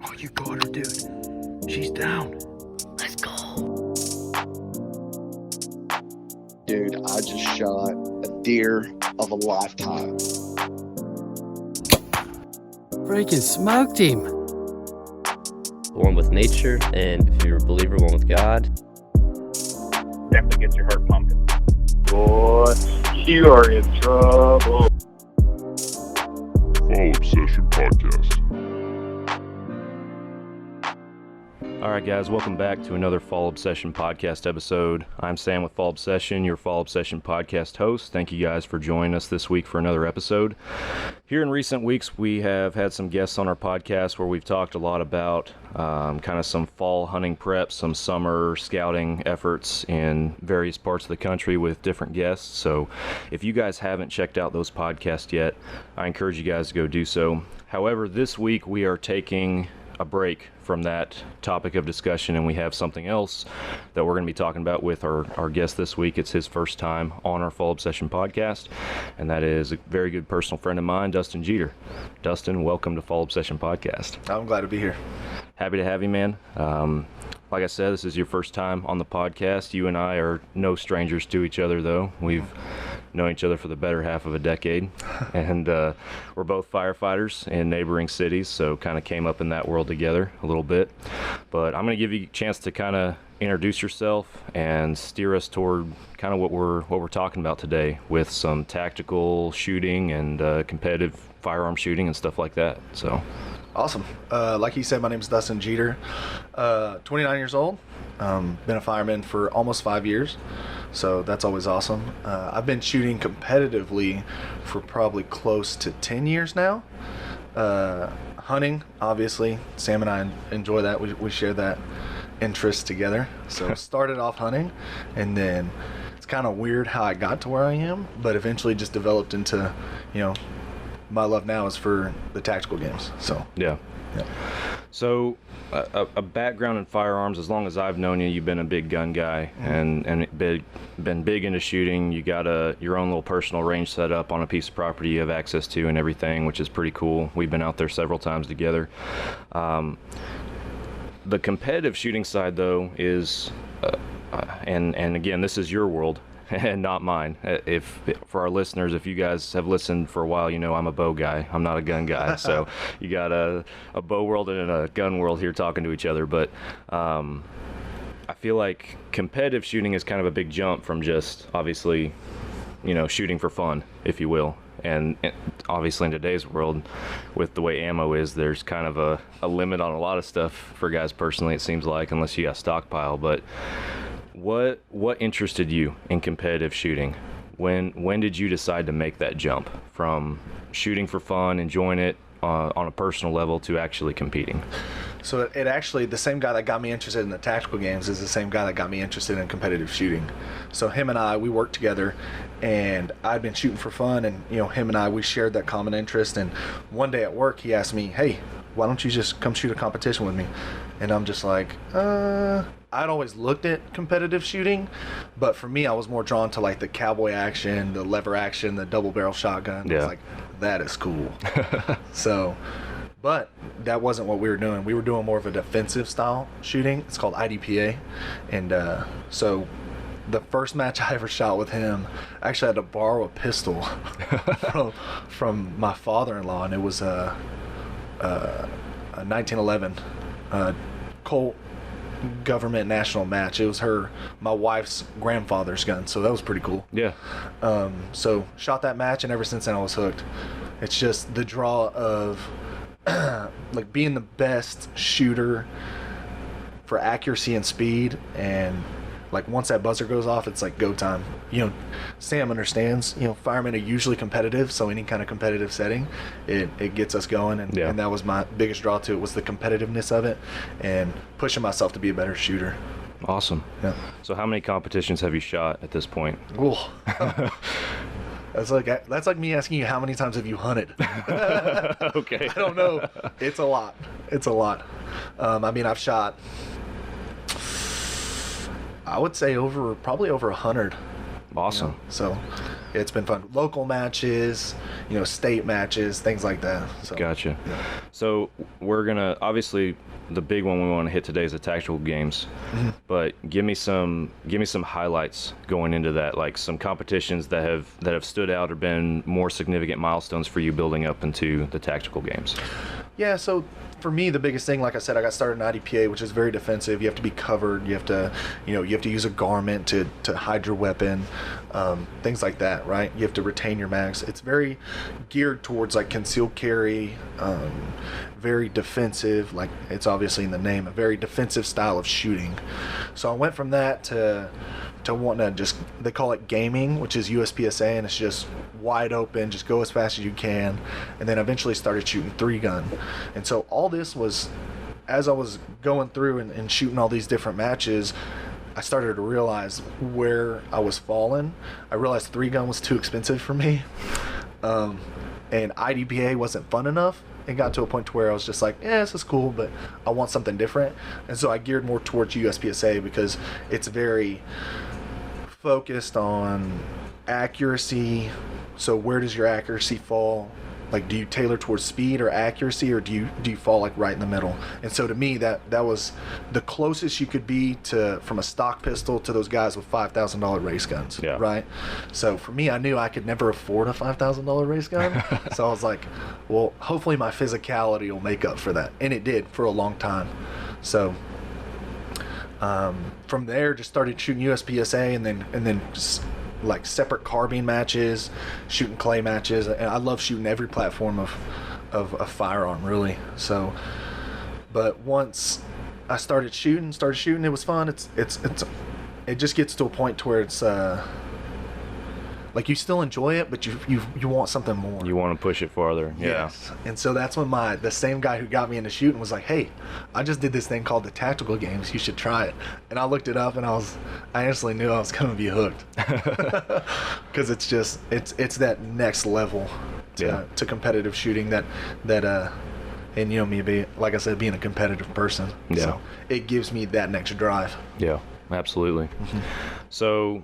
Oh, you got her, dude. She's down. Let's go. Dude, I just shot a deer of a lifetime. Freaking smoked him. One with nature, and if you're a believer, one with God. Definitely gets your heart pumping. Boy, you are in trouble. Fall Obsession Podcast. All right, guys, welcome back to another Fall Obsession Podcast episode. I'm Sam with Fall Obsession, your Fall Obsession Podcast host. Thank you guys for joining us this week for another episode. Here in recent weeks, we have had some guests on our podcast where we've talked a lot about kind of some fall hunting prep, some summer scouting efforts in various parts of the country with different guests. So if you guys haven't checked out those podcasts yet, I encourage you guys to go do so. However, this week we are taking a break from that topic of discussion, and we have something else that we're going to be talking about with our guest this week. It's his first time on our Fall Obsession Podcast, and that is a very good personal friend of mine, Dustin Jeter. Dustin, welcome to Fall Obsession Podcast. I'm glad to be here. Happy to have you, man. Like I said, this is your first time on the podcast. You and I are no strangers to each other, though. We've known each other for the better half of a decade, and we're both firefighters in neighboring cities, so kind of came up in that world together a little bit. But I'm going to give you a chance to kind of introduce yourself and steer us toward kind of what we're talking about today, with some tactical shooting and competitive firearm shooting and stuff like that. So. Awesome. Like you said, my name is Dustin Jeter. 29 years old. Been a fireman for almost 5 years, so that's always awesome. I've been shooting competitively for probably close to 10 years now. Hunting, obviously, Sam and I enjoy that. We share that interest together. So started off hunting, and then it's kind of weird how I got to where I am, but eventually just developed into, my love now is for the tactical games. So yeah. So a background in firearms. As long as I've known you, you've been a big gun guy, and been big into shooting. You got your own little personal range set up on a piece of property you have access to and everything, which is pretty cool. We've been out there several times together. The competitive shooting side, though, is and again, this is your world and not mine. If for our listeners, if you guys have listened for a while, you know I'm a bow guy. I'm not a gun guy. So you got a bow world and a gun world here talking to each other. But I feel like competitive shooting is kind of a big jump from just obviously, shooting for fun, if you will. And obviously in today's world, with the way ammo is, there's kind of a limit on a lot of stuff for guys personally, it seems like, unless you got a stockpile. But what interested you in competitive shooting? When did you decide to make that jump from shooting for fun, enjoying it on a personal level, to actually competing? So it actually, the same guy that got me interested in the tactical games is the same guy that got me interested in competitive shooting. So him and I, we worked together, and I'd been shooting for fun, and him and I, we shared that common interest. And one day at work, he asked me, "Hey, why don't you just come shoot a competition with me?" And I'm just like, I'd always looked at competitive shooting, but for me, I was more drawn to like the cowboy action, the lever action, the double barrel shotgun. Yeah. I was like, that is cool. So, but that wasn't what we were doing. We were doing more of a defensive style shooting. It's called IDPA. And so the first match I ever shot with him, I actually had to borrow a pistol from my father-in-law, and it was a 1911 Colt government national match. It was my wife's grandfather's gun, so that was pretty cool. Yeah. So shot that match, and ever since then I was hooked. It's just the draw of like being the best shooter for accuracy and speed, and like once that buzzer goes off, it's like go time. Sam understands, firemen are usually competitive, so any kind of competitive setting, it gets us going, and that was my biggest draw to it, was the competitiveness of it and pushing myself to be a better shooter. Awesome. Yeah. So how many competitions have you shot at this point? Ooh. That's like me asking you how many times have you hunted. Okay. I don't know. It's a lot. I've shot, I would say probably over 100. Awesome. So it's been fun. Local matches, state matches, things like that. So, Gotcha. So we're gonna, obviously the big one we want to hit today is the tactical games, but give me some highlights going into that, like some competitions that have stood out or been more significant milestones for you building up into the tactical games. Yeah, so for me, the biggest thing, like I said, I got started in IDPA, which is very defensive. You have to be covered. You have to, you have to use a garment to hide your weapon, things like that, right? You have to retain your mags. It's very geared towards like concealed carry, very defensive, like it's obviously in the name, a very defensive style of shooting. So I went from that to wanting to just, they call it gaming, which is USPSA, and it's just wide open, just go as fast as you can. And then eventually started shooting 3-gun. And so all this was, as I was going through and shooting all these different matches, I started to realize where I was falling. I realized 3-gun was too expensive for me. And IDPA wasn't fun enough. It got to a point to where I was just like, this is cool, but I want something different. And so I geared more towards USPSA because it's very focused on accuracy. So where does your accuracy fall? Like, do you tailor towards speed or accuracy, or do you fall like right in the middle? And so to me, that was the closest you could be to from a stock pistol to those guys with $5,000 race guns, right? So for me, I knew I could never afford a $5,000 race gun. So I was like, well, hopefully my physicality will make up for that, and it did for a long time. So from there, just started shooting USPSA, and then just like separate carbine matches, shooting clay matches, and I love shooting every platform of a firearm, really. So, but once I started shooting, it was fun. It just gets to a point to where it's like you still enjoy it, but you want something more. You want to push it farther. Yes. And so that's when the same guy who got me into shooting was like, hey, I just did this thing called the tactical games. You should try it. And I looked it up, and I instantly knew I was going to be hooked. Because it's that next level to competitive shooting that and me, like I said, being a competitive person. Yeah. So it gives me that next drive. Yeah, absolutely. So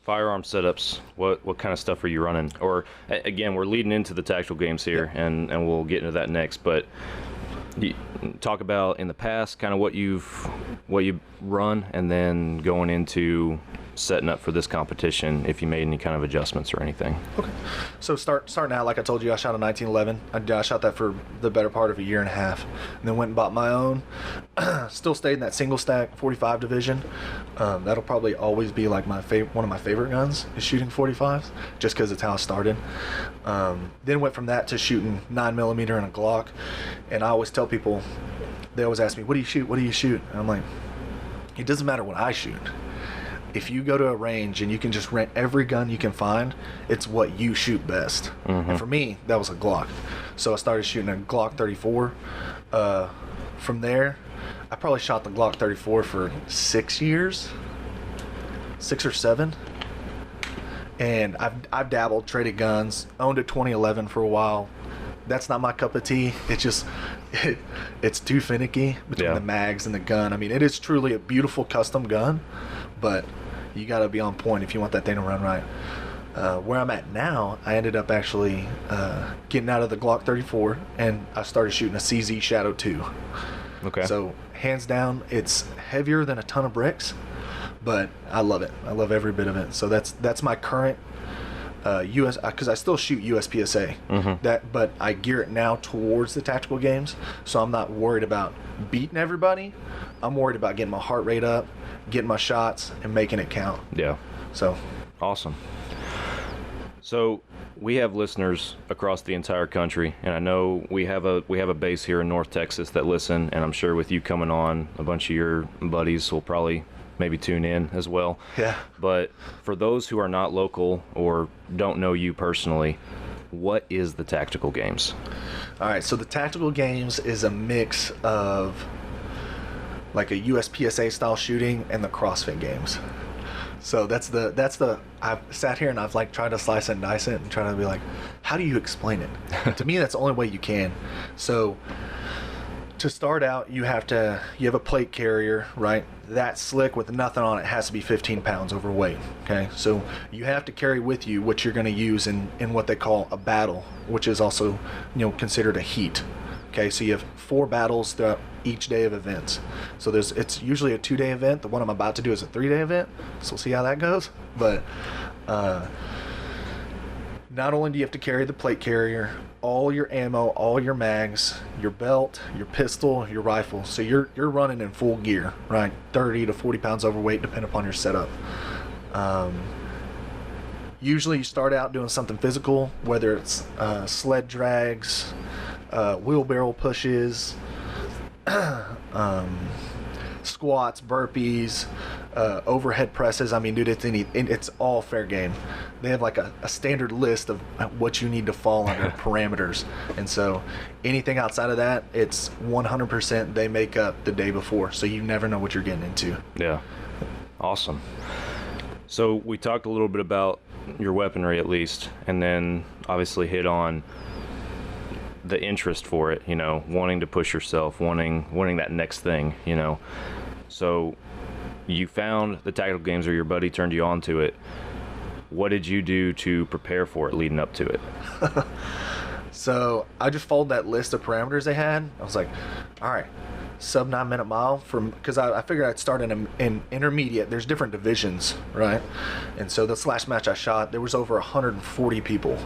firearm setups, what kind of stuff are you running? Or again, we're leading into the tactical games here, and we'll get into that next, but talk about in the past kind of what you've run, and then going into setting up for this competition, if you made any kind of adjustments or anything. Okay. So starting out, like I told you, I shot a 1911. I shot that for the better part of a year and a half, and then went and bought my own. Still stayed in that single stack 45 division. That'll probably always be like one of my favorite guns is shooting 45s, just because it's how I started. Then went from that to shooting 9mm and a Glock. And I always tell people, they always ask me, what do you shoot? What do you shoot? And I'm like, it doesn't matter what I shoot. If you go to a range and you can just rent every gun you can find, it's what you shoot best. And for me, that was a Glock. So I started shooting a Glock 34. From there, I probably shot the Glock 34 for 6 years, 6 or 7. And I've dabbled, traded guns, owned a 2011 for a while. That's not my cup of tea. It's just, it's too finicky between the mags and the gun. I mean, it is truly a beautiful custom gun, but you got to be on point if you want that thing to run right. Where I'm at now, I ended up actually getting out of the Glock 34, and I started shooting a CZ Shadow 2. Okay. So hands down, it's heavier than a ton of bricks, but I love it. I love every bit of it. So that's my current US, because I still shoot USPSA. But I gear it now towards the tactical games, so I'm not worried about beating everybody. I'm worried about getting my heart rate up, getting my shots, and making it count. Yeah. So awesome. So we have listeners across the entire country, and I know we have a base here in North Texas that listen, and I'm sure with you coming on, a bunch of your buddies will probably maybe tune in as well. Yeah. But for those who are not local or don't know you personally, what is the tactical games? All right, so the tactical games is a mix of like a USPSA style shooting and the CrossFit games. So that's the I've sat here and I've like tried to slice and dice it and try to be like, how do you explain it? To me, that's the only way you can. So to start out, you have a plate carrier, right? That slick with nothing on it has to be 15 pounds overweight. Okay, so you have to carry with you what you're going to use in what they call a battle, which is also considered a heat. Okay, so you have 4 battles throughout each day of events. So it's usually a 2-day event. The one I'm about to do is a 3-day event. So we'll see how that goes. But not only do you have to carry the plate carrier, all your ammo, all your mags, your belt, your pistol, your rifle. So you're running in full gear, right? 30 to 40 pounds overweight, depending upon your setup. Usually you start out doing something physical, whether it's sled drags, wheelbarrow pushes, squats, burpees, overhead presses. I mean, dude, it's all fair game. They have like a standard list of what you need to fall under parameters, and so anything outside of that, it's 100% they make up the day before, so you never know what you're getting into. Yeah, awesome. So we talked a little bit about your weaponry at least, and then obviously hit on the interest for it, wanting to push yourself, wanting that next thing, So you found the tactical games, or your buddy turned you on to it. What did you do to prepare for it leading up to it? So I just followed that list of parameters they had. I was like, all right, sub 9 minute mile because I figured I'd start in intermediate. There's different divisions, right? And so this last match I shot, there was over 140 people.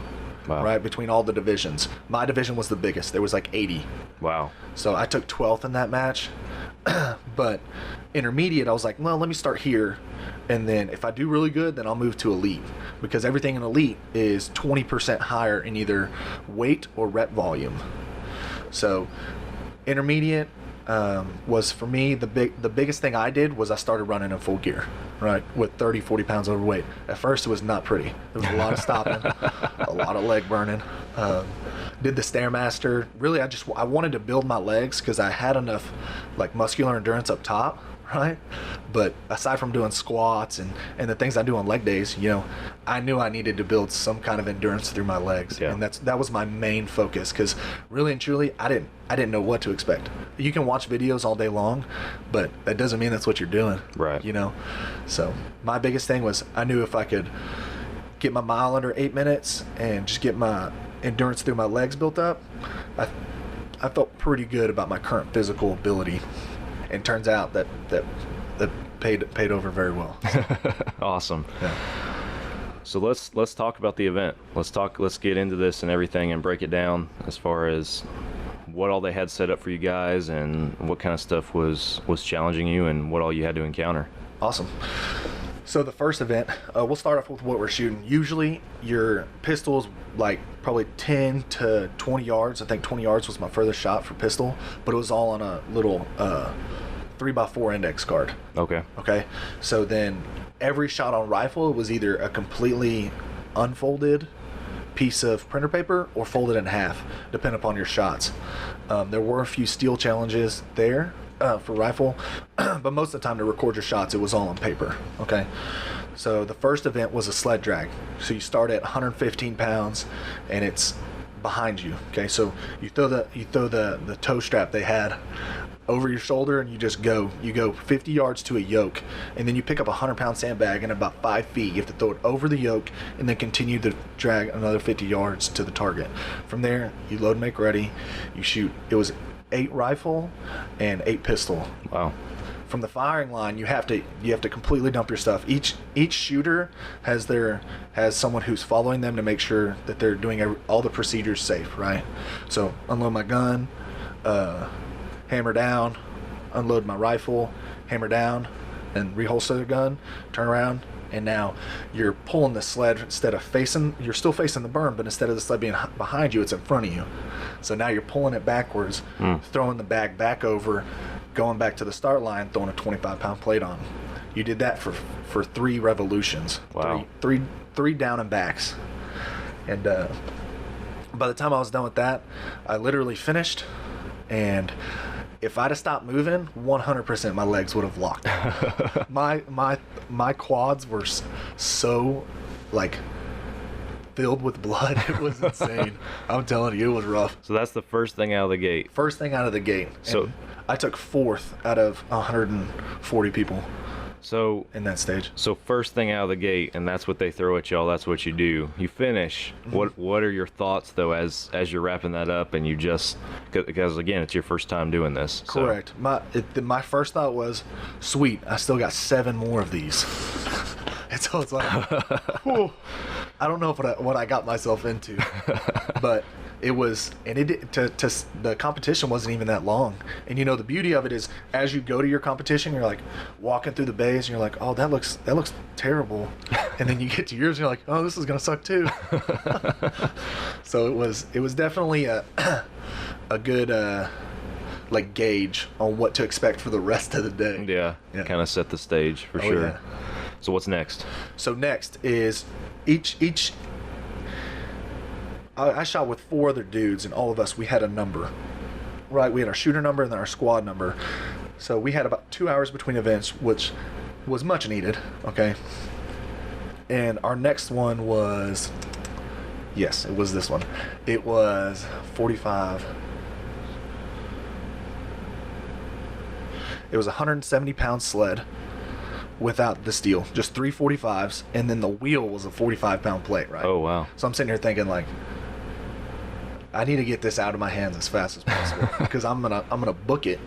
Wow. Right, between all the divisions. My division was the biggest. There was like 80. Wow. So I took 12th in that match. But intermediate, I was like, well, let me start here. And then if I do really good, then I'll move to elite. Because everything in elite is 20% higher in either weight or rep volume. So intermediate was, for me, the biggest thing I did was I started running in full gear, right, with 30, 40 pounds overweight. At first, it was not pretty. There was a lot of stopping, a lot of leg burning. Did the Stairmaster. Really, I wanted to build my legs because I had enough like muscular endurance up top, right? But aside from doing squats and the things I do on leg days, I knew I needed to build some kind of endurance through my legs. Yeah. And that was my main focus, because really and truly, I didn't know what to expect. You can watch videos all day long, but that doesn't mean that's what you're doing. Right. So my biggest thing was, I knew if I could get my mile under 8 minutes and just get my endurance through my legs built up, I felt pretty good about my current physical ability. And turns out that paid over very well. Awesome. Yeah. So let's talk about the event. Let's get into this and everything and break it down as far as what all they had set up for you guys and what kind of stuff was challenging you and what all you had to encounter. Awesome. So the first event, we'll start off with what we're shooting. Usually your pistol's like probably 10 to 20 yards. I think 20 yards was my furthest shot for pistol, but it was all on a little 3x4 index card. Okay. So then every shot on rifle was either a completely unfolded piece of printer paper or folded in half, depending upon your shots. There were a few steel challenges there for rifle, but most of the time to record your shots, it was all on paper. Okay. So the first event was a sled drag. So you start at 115 pounds and it's behind you. Okay. So you throw the toe strap they had over your shoulder and you go 50 yards to a yoke, and then you pick up a 100-pound sandbag and about 5 feet. You have to throw it over the yoke and then continue to drag another 50 yards to the target. From there, you load and make ready. You shoot. It was 8 rifle and 8 pistol. Wow. From the firing line, you have to completely dump your stuff. Each shooter has someone who's following them to make sure that they're doing all the procedures safe, right? So unload my gun, hammer down, unload my rifle, hammer down, and reholster the gun, turn around, and now you're pulling the sled you're still facing the berm, but instead of the sled being behind you, it's in front of you. So now you're pulling it backwards, throwing the bag back over, going back to the start line, throwing a 25-pound plate on. You did that for 3 revolutions. Wow. Three down and backs. And by the time I was done with that, I literally finished, and if I'd have stopped moving, 100% my legs would have locked. My quads were so like filled with blood. It was insane. I'm telling you, it was rough. So that's the first thing out of the gate. First thing out of the gate. So And I took 4th out of 140 people so in that stage. So first thing out of the gate, and that's what they throw at y'all. That's what you do. You finish. What are your thoughts though, as you're wrapping that up, and you just because again, it's your first time doing this. So. Correct. My first thought was, sweet, I still got 7 more of these. And so it's like, whew, I don't know what I got myself into, but it was, and the competition wasn't even that long. And you know, the beauty of it is, as you go to your competition, you're like walking through the bays, and you're like, oh, that looks terrible. And then you get to yours, and you're like, oh, this is gonna suck too. So it was definitely a good like gauge on what to expect for the rest of the day. Yeah. Kind of set the stage for sure. Yeah. So what's next? So next is each. I shot with 4 other dudes, and all of us, we had a number, right? We had our shooter number and then our squad number. So we had about 2 hours between events, which was much needed, okay? And our next one was, yes, it was this one. It was 45. It was a 170-pound sled without the steel, just 3 45s, and then the wheel was a 45-pound plate, right? Oh, wow. So I'm sitting here thinking, like, I need to get this out of my hands as fast as possible because I'm gonna book it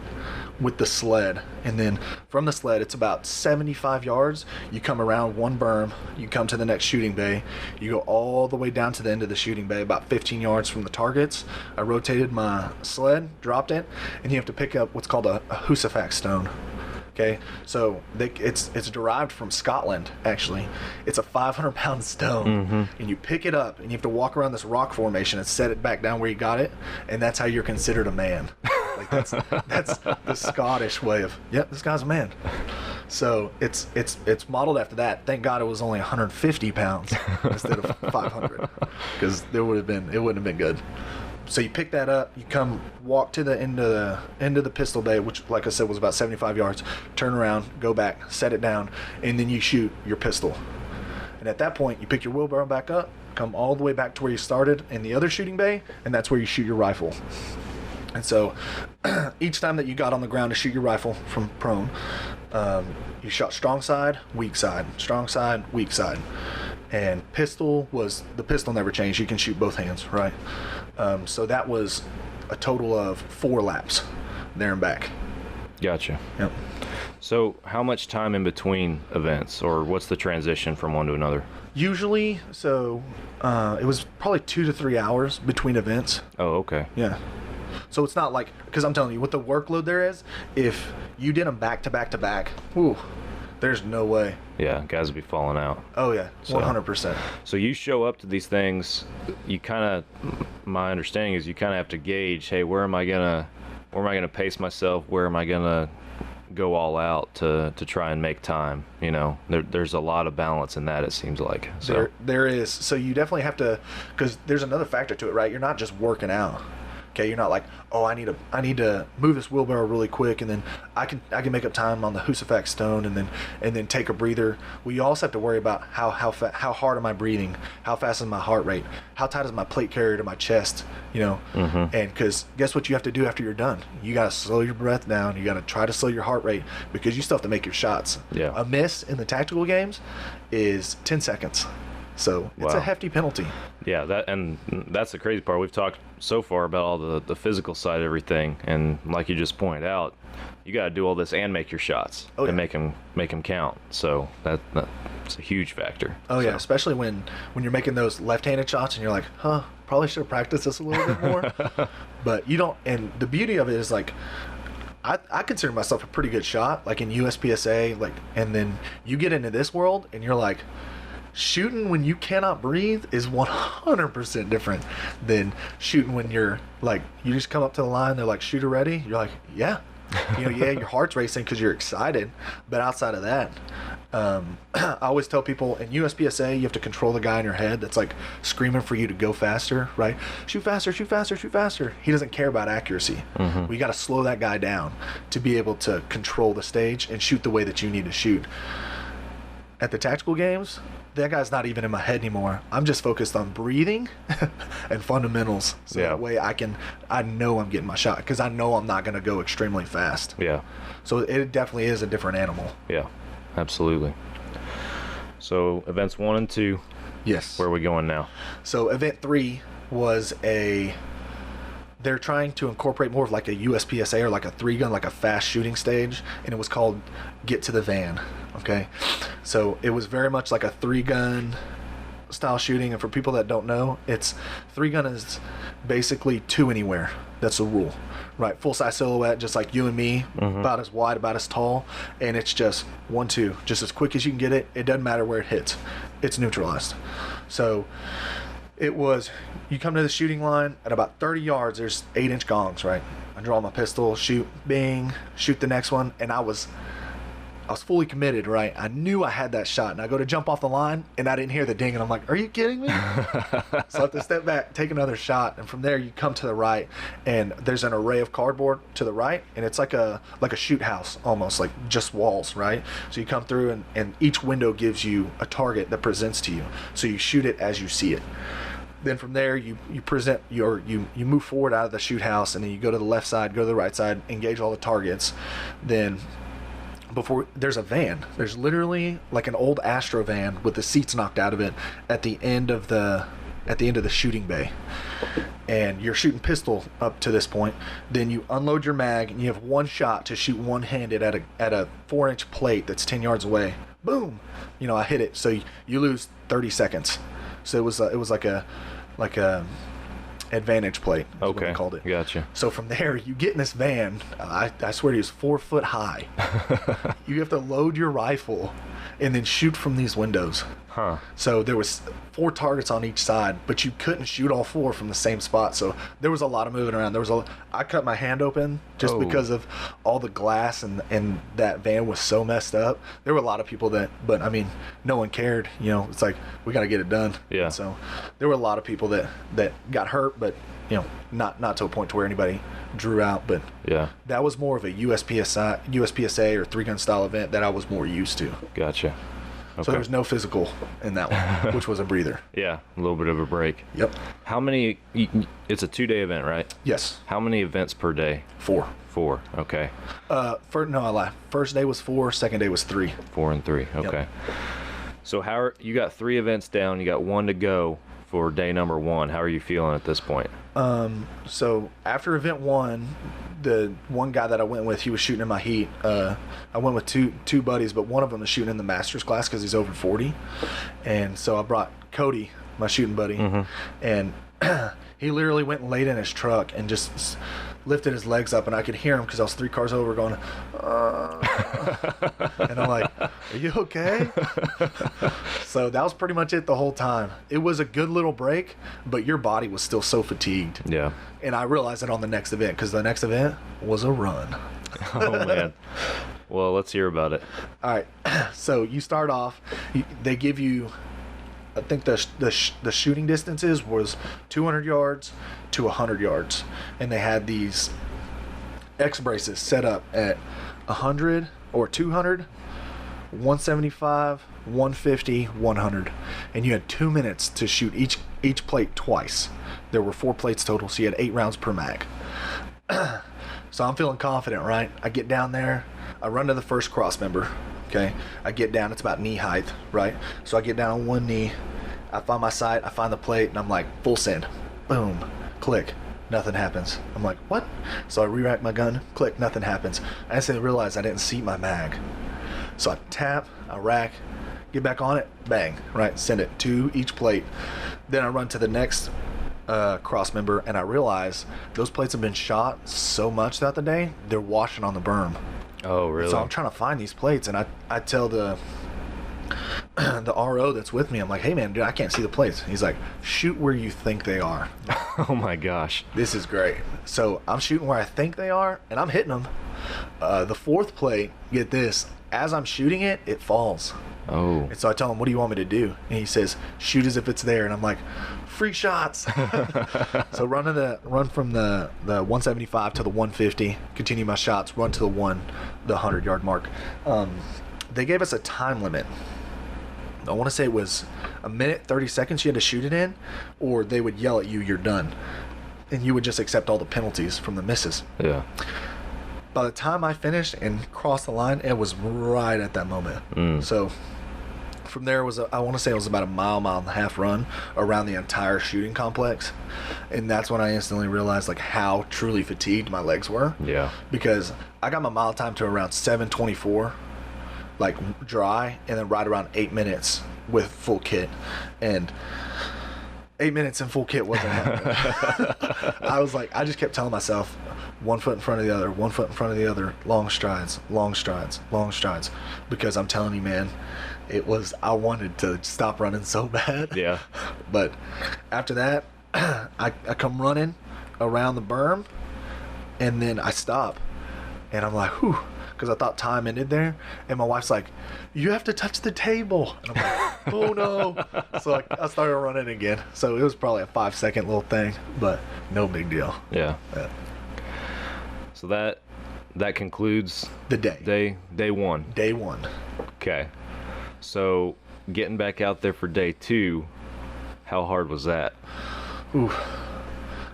with the sled, and then from the sled it's about 75 yards. You come around one berm, you come to the next shooting bay, you go all the way down to the end of the shooting bay, about 15 yards from the targets. I rotated my sled, dropped it, and you have to pick up what's called a Husafak stone. Okay, so it's derived from Scotland, actually. It's a 500-pound stone, and you pick it up, and you have to walk around this rock formation and set it back down where you got it, and that's how you're considered a man. Like that's the Scottish way of, yep, this guy's a man. So it's modeled after that. Thank God it was only 150 pounds instead of 500, because it wouldn't have been good. So you pick that up, you come walk to the end of the pistol bay, which, like I said, was about 75 yards. Turn around, go back, set it down, and then you shoot your pistol. And at that point, you pick your wheelbarrow back up, come all the way back to where you started in the other shooting bay, and that's where you shoot your rifle. And so each time that you got on the ground to shoot your rifle from prone, you shot strong side, weak side, strong side, weak side. And the pistol never changed. You can shoot both hands, right? So that was a total of 4 laps there and back. Gotcha. Yep. So how much time in between events, or what's the transition from one to another? Usually, so it was probably 2 to 3 hours between events. Oh, okay. Yeah. So it's not like, because I'm telling you, with the workload there is, if you did them back to back to back, whew, there's no way. Yeah, guys would be falling out. Oh yeah, So- 100%. So you show up to these things, you kind of, my understanding is you kind of have to gauge, hey, where am I gonna pace myself? Where am I gonna go all out to try and make time? You know, there's a lot of balance in that, it seems like. So There is. So you definitely have to, because there's another factor to it, right? You're not just working out. Okay, you're not like, oh, I need to move this wheelbarrow really quick, and then I can make up time on the Husafak stone, and then take a breather. Well, you also have to worry about how hard am I breathing, how fast is my heart rate, how tight is my plate carrier to my chest, you know, and because guess what you have to do after you're done? You got to slow your breath down. You got to try to slow your heart rate because you still have to make your shots. Yeah. A miss in the tactical games is 10 seconds. So it's Wow. a hefty penalty. yeah, that's the crazy part. We've talked so far about all the physical side of everything, and like you just pointed out, you got to do all this and make your shots and make them count. So that's a huge factor. Oh yeah, So, especially when you're making those left-handed shots and you're like, probably should have practiced this a little bit more. But you don't. And the beauty of it is, like, I consider myself a pretty good shot, like in USPSA, like, and then you get into this world and you're like, shooting when you cannot breathe is 100% different than shooting when you're like, you just come up to the line, they're like, shooter ready, you're like, yeah, you know, yeah, your heart's racing because you're excited. But outside of that, I always tell people in USPSA, you have to control the guy in your head that's like screaming for you to go faster, right? Shoot faster, shoot faster, shoot faster. He doesn't care about accuracy. We got to slow that guy down to be able to control the stage and shoot the way that you need to shoot. at the tactical games, that guy's not even in my head anymore. I'm just focused on breathing and fundamentals. So that way I know I'm getting my shot because I know I'm not going to go extremely fast. Yeah. So it definitely is a different animal. Yeah, absolutely. So events 1 and 2. Yes. Where are we going now? So event 3 was they're trying to incorporate more of like a USPSA or like a 3-gun, like a fast shooting stage, and it was called Get to the Van. Okay, so it was very much like a 3-gun style shooting, and for people that don't know, it's 3-gun is basically 2 anywhere. That's the rule, right? Full size silhouette, just like you and me, about as wide, about as tall, and it's just 1-2, just as quick as you can get it. It doesn't matter where it hits, it's neutralized. So it was, you come to the shooting line at about 30 yards, there's 8-inch gongs, right? I draw my pistol, shoot, bing, shoot the next one, and I was fully committed, right? I knew I had that shot, and I go to jump off the line, and I didn't hear the ding, and I'm like, are you kidding me? So I have to step back, take another shot, and from there you come to the right, and there's an array of cardboard to the right, and it's like a shoot house, almost like just walls, right? So you come through, and each window gives you a target that presents to you, so you shoot it as you see it. Then from there you move forward out of the shoot house, and then you go to the left side, go to the right side, engage all the targets. Then before, there's a van, there's literally like an old Astro van with the seats knocked out of it at the end of the shooting bay, and you're shooting pistol up to this point. Then you unload your mag, and you have one shot to shoot one-handed at a 4-inch plate that's 10 yards away. Boom, I hit it. So you lose 30 seconds. So it was like a advantage plate, is what we called it. Gotcha. So from there, you get in this van. I swear to you, it's 4 foot high. You have to load your rifle and then shoot from these windows. Huh. So there was 4 targets on each side, but you couldn't shoot all 4 from the same spot. So there was a lot of moving around. I cut my hand open just because of all the glass, and that van was so messed up. There were a lot of people but I mean, no one cared. It's like, we got to get it done. Yeah. And so there were a lot of people that got hurt, but not to a point to where anybody drew out. But yeah, that was more of a USPSA or 3-gun style event that I was more used to. Gotcha. Okay. So there was no physical in that one, which was a breather. Yeah, a little bit of a break. Yep. How many? It's a 2-day event, right? Yes. How many events per day? 4. 4. Okay. No, I lie. First day was 4. Second day was 3. 4 and 3. Okay. Yep. So you got 3 events down. You got 1 to go for day number 1. How are you feeling at this point? So after event 1, the one guy that I went with, he was shooting in my heat. I went with two buddies, but one of them is shooting in the master's class because he's over 40. And so I brought Cody, my shooting buddy, and he literally went and laid in his truck and just lifted his legs up, and I could hear him because I was 3 cars over going, and I'm like, are you okay? So that was pretty much it the whole time. It was a good little break, but your body was still so fatigued. Yeah. And I realized it on the next event, because the next event was a run. Oh, man. Well, let's hear about it. All right. So you start off, they give you, I think the shooting distances was 200 yards to 100 yards. And they had these X braces set up at 100 or 200, 175, 150, 100. And you had 2 minutes to shoot each plate twice. There were 4 plates total, so you had 8 rounds per mag. So I'm feeling confident, right? I get down there, I run to the first cross member, okay? I get down, it's about knee height, right? So I get down on one knee, I find my sight, I find the plate, and I'm like, full send. Boom, click, nothing happens. I'm like, what? So I re-rack my gun, click, nothing happens. I instantly realized I didn't seat my mag. So I tap, I rack, get back on it, bang, right? Send it to each plate. Then I run to the next cross member, and I realize those plates have been shot so much throughout the day, they're washing on the berm. Oh, really? So I'm trying to find these plates, and I tell the RO that's with me, I'm like, hey man, dude, I can't see the plates. He's like, shoot where you think they are. Oh my gosh. This is great. So I'm shooting where I think they are, and I'm hitting them. The 4th plate, get this, as I'm shooting it, it falls. Oh. And so I tell him, what do you want me to do? And he says, shoot as if it's there. And I'm like, free shots. So run from the 175 to the 150, continue my shots, run to the 100 yard mark. They gave us a time limit. I want to say it was a minute, 30 seconds you had to shoot it in, or they would yell at you, "You're done." And you would just accept all the penalties from the misses. Yeah. By the time I finished and crossed the line, it was right at that moment. So from there I want to say it was about a mile and a half run around the entire shooting complex. And that's when I instantly realized like how truly fatigued my legs were. Yeah. Because I got my mile time to around 7:24, like dry, and then right around 8 minutes with full kit. And 8 minutes in full kit wasn't happening. I just kept telling myself, 1 foot in front of the other, 1 foot in front of the other, long strides, long strides, long strides. Because I'm telling you, man, I wanted to stop running so bad. Yeah. But after that, I come running around the berm, and then I stop. And I'm like, whew, because I thought time ended there. And my wife's like, "You have to touch the table." And I'm like, oh no. So I started running again. So it was probably a 5-second little thing, but no big deal. Yeah. So that concludes The day. Day one. Day one. Okay. So getting back out there for day 2, how hard was that? Ooh.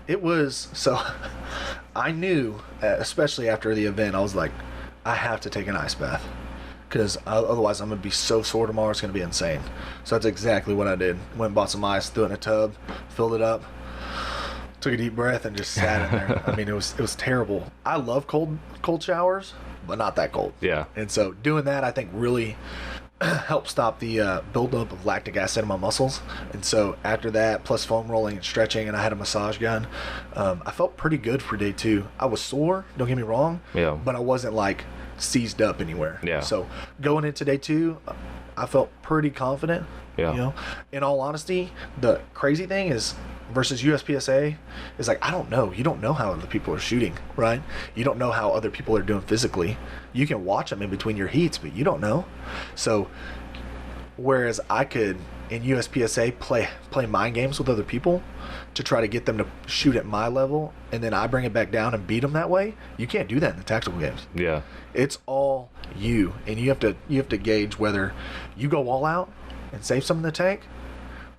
It was, so I knew, especially after the event, I was like, I have to take an ice bath. Because otherwise I'm going to be so sore tomorrow, it's going to be insane. So that's exactly what I did. Went and bought some ice, threw it in a tub, filled it up, took a deep breath, and just sat in there. I mean, it was terrible. I love cold showers, but not that cold. Yeah. And so doing that, I think, really helped stop the buildup of lactic acid in my muscles. And so after that, plus foam rolling and stretching, and I had a massage gun, I felt pretty good for day 2. I was sore, don't get me wrong, Yeah. but I wasn't like seized up anywhere. Yeah. So going into day 2, I felt pretty confident. Yeah. You know, in all honesty, the crazy thing is, versus USPSA, is like, I don't know. You don't know how other people are shooting, right? You don't know how other people are doing physically. You can watch them in between your heats, but you don't know. So whereas I could, in USPSA, play mind games with other people to try to get them to shoot at my level, and then I bring it back down and beat them that way, you can't do that in the tactical games. Yeah. It's all you, and you have to gauge whether you go all out and save some in the tank,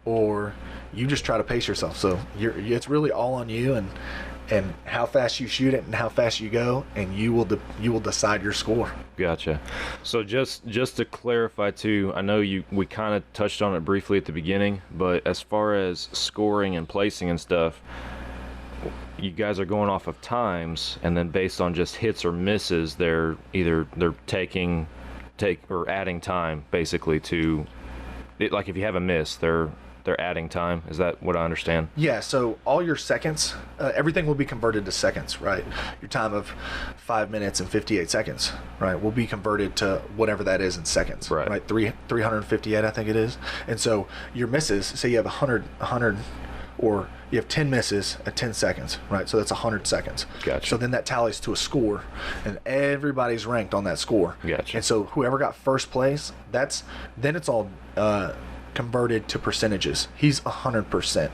or you just try to pace yourself. So it's really all on you, and how fast you shoot it and how fast you go, and you will decide your score. Gotcha. So just to clarify too, I know we kind of touched on it briefly at the beginning, but as far as scoring and placing and stuff, you guys are going off of times, and then based on just hits or misses, they're taking or adding time basically to it. Like if you have a miss, they're adding time. Is that what I understand? Yeah, so all your seconds, everything will be converted to seconds, right? Your time of 5 minutes and 58 seconds, right, will be converted to whatever that is in seconds, right? 358, I think it is. And so your misses, say you have 100, or you have 10 misses at 10 seconds, right? So that's 100 seconds. Gotcha. So then that tallies to a score, and everybody's ranked on that score. Gotcha. And so whoever got first place, then it's all converted to percentages. He's 100%,